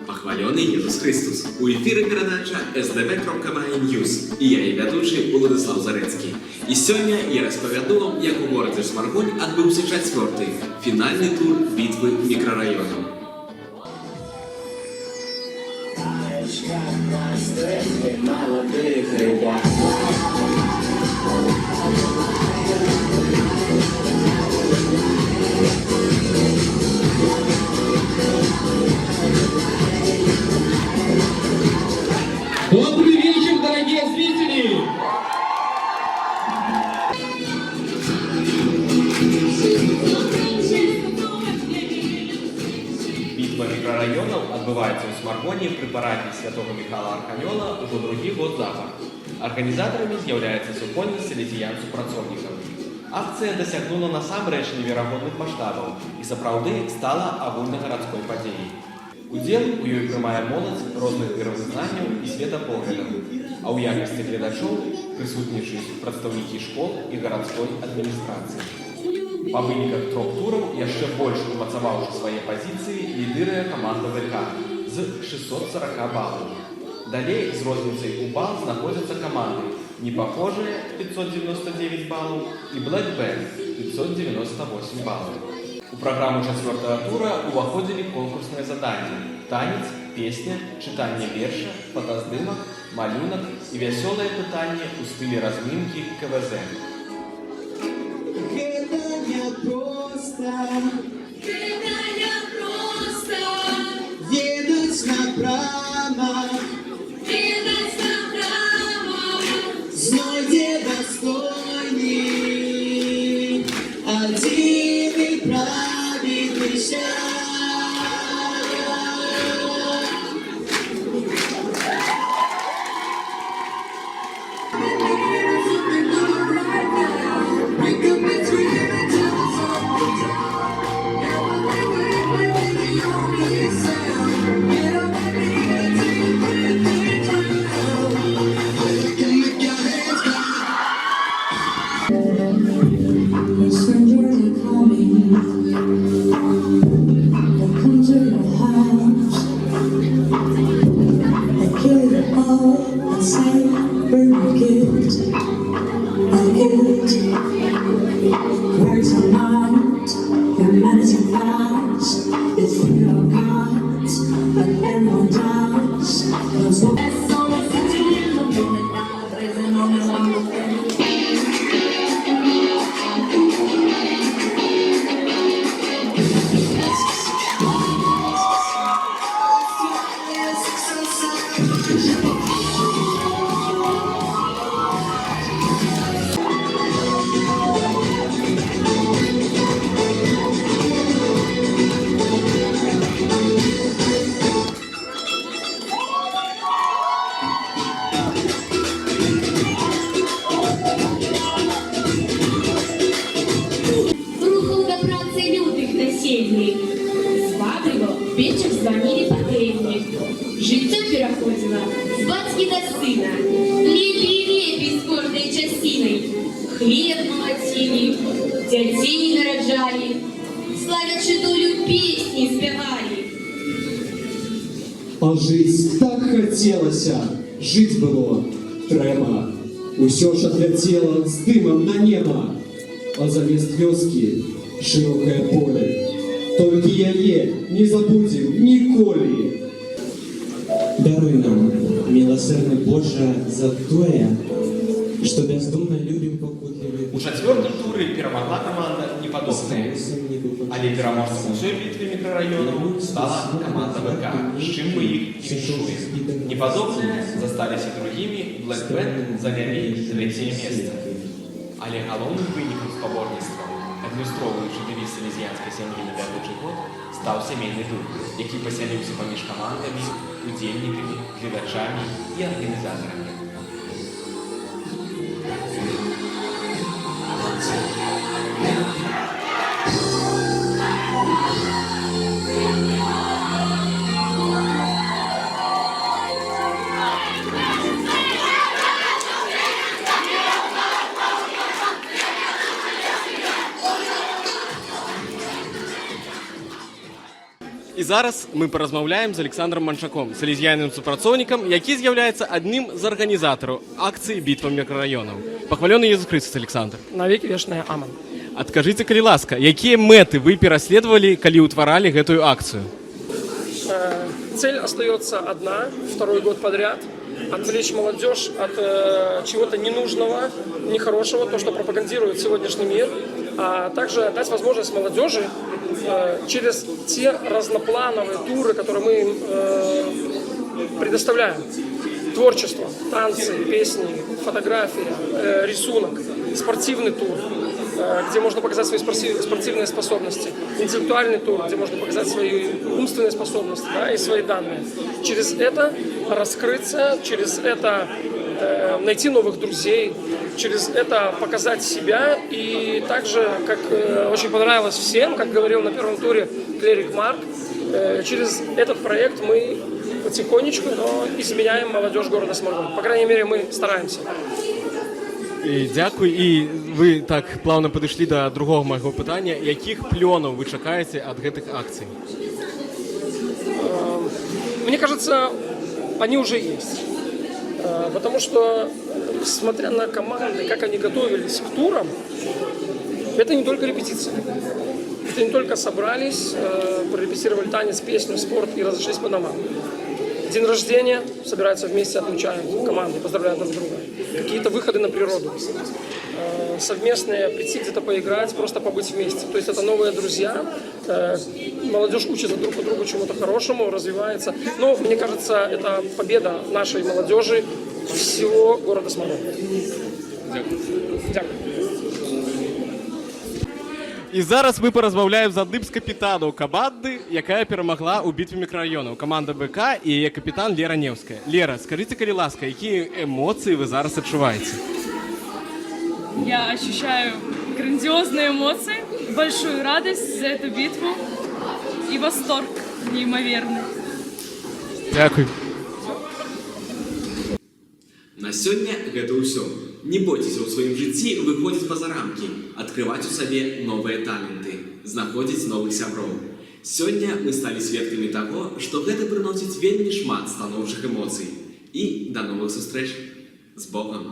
Похвалений Ісус Христос. У ефірі передача СДВ.МА Ньюс. І я, її ведучий Владислав Зарецький. І сьогодні я розповіду вам, як у городі Смаргонь відбувся 4-й фінальний тур битви мікрорайону. Добрый вечер, дорогие зрители! Бітва мікрорайонаў адбываецца ў Смаргоні пры парадзе святого Михайла Арханёла ўжо другі год запар. Арганізатарамі з'яўляецца супольнасць салезіян-супрацоўнікаў. Акцыя дасягнула насамрэч неверагодных маштабаў і сапраўды стала агульнагарадской падзеяй. Удзел у ёй прымае моладзь розных веравызнанняў і светапоглядаў, а ў якасці гледачоў прысутнічаюць прадстаўнікі школ і гарадской адміністрацыі. Па выніках 3 тураў яшчэ больш умацаваўшы свае пазіцыі лідырая каманда ВК з 640 балаў. Далей з розніцай у бал знаходзяцца каманды «Непахожыя» 599 балаў і «Блэк Бэнд» 598 балаў. У праграму 4-го тура ўваходзілі конкурсныя заданні: танец, песня, чытанне верша, фотаздымак, малюнак і вясёлае пытанне ў стылі размінкі КВЗ. Гэта не проста едуць напрама, знойдзе дастойны адзіны правільны шлях. Хлеб молотили, дядей нараджали, славячи долю песни спевали. А жить так хотелося, жить было трэба. Усё ж отляцело с дымом на небо, а замест вёскі широкое поле. Только яе не забудем ніколі. Даруй нам, милосердный Боже, за тое, что бездумно любим покутливый. У 4-м туры перамагла каманда «Непадобная», але пераможцам усёй бітвы мікрарайонаў стала каманда ВК, з чым мы іх і віншуем. «Непадобныя» засталіся другімі, «Блэк Бэнд» занялі 3-е месца. Але галоўным вынікам спаборніцтва, адлюстроўваючы дэвіз салезіянскай сям'і на бягучы год, стаў сямейны дух, які пасяліўся паміж камандамі, удзельнікамі, гледачамі і арганізатарамі. І зараз ми порозмовляємо з Олександром Манчаком, селезіяним супрацовником, який з'являється одним з організаторів акції «Битва мікрорайонів». Похвалений Єсус Христос, Олександр. Навеки вечная аман. Откажите, калі ласка, якія мэты вы пераследовали, калі ўтваралі гэтую акцию? Цель остается одна, второй год подряд. Отвлечь молодежь от чего-то ненужного, нехорошего, то, что пропагандирует сегодняшний мир, а также дать возможность молодежи через те разноплановые туры, которые мы им предоставляем. Творчество, танцы, песни, фотографии, рисунок, спортивный тур, где можно показать свои спортивные способности, интеллектуальный тур, где можно показать свои умственные способности, да, и свои данные. Через это раскрыться, через это найти новых друзей, через это показать себя. И также, как очень понравилось всем, как говорил на первом туре клерик Марк, через этот проект мы потихонечку, но изменяем молодежь города Сморгонь. По крайней мере, мы стараемся. І дякую. І ви так плавно підійшли до другого мого питання. Яких плёнаў вы чакаете от гэтых акций? Мне кажется, они уже есть. Потому что, смотря на команды, как они готовились к турам, это не только репетиции. Это не только собрались, прорепетировали танец, песню, спорт и разошлись по домам. День рождения, собираются вместе, отмечают команды, поздравляют друг друга. Какие-то выходы на природу. Совместные, прийти где-то поиграть, просто побыть вместе. То есть это новые друзья. Молодежь учится друг по другу чему-то хорошему, развивается. Но мне кажется, это победа нашей молодежи всего города Сморгонь. Дякую. І зараз ми порозмовляємо з одним з капітанів команди, яка перемогла у битві мікрорайонів. Команда БК і її капітан Лера Невська. Лера, скажіть, калі ласка, які емоції ви зараз відчуваєте? Я ощущаю грандиозные эмоции, большую радость за эту битву и восторг неимоверный. Дякую. На сёння гэта ўсё. Не бойцеся ў сваім жыцці выходзіць па-за рамкі, адкрываць у сабе новыя таленты, знаходзіць новых сяброў. Сёння мы сталі сведкамі таго, што гэта прыносіць вельмі шмат станоўчых эмоцый. І да новых сустрэч. З Богам!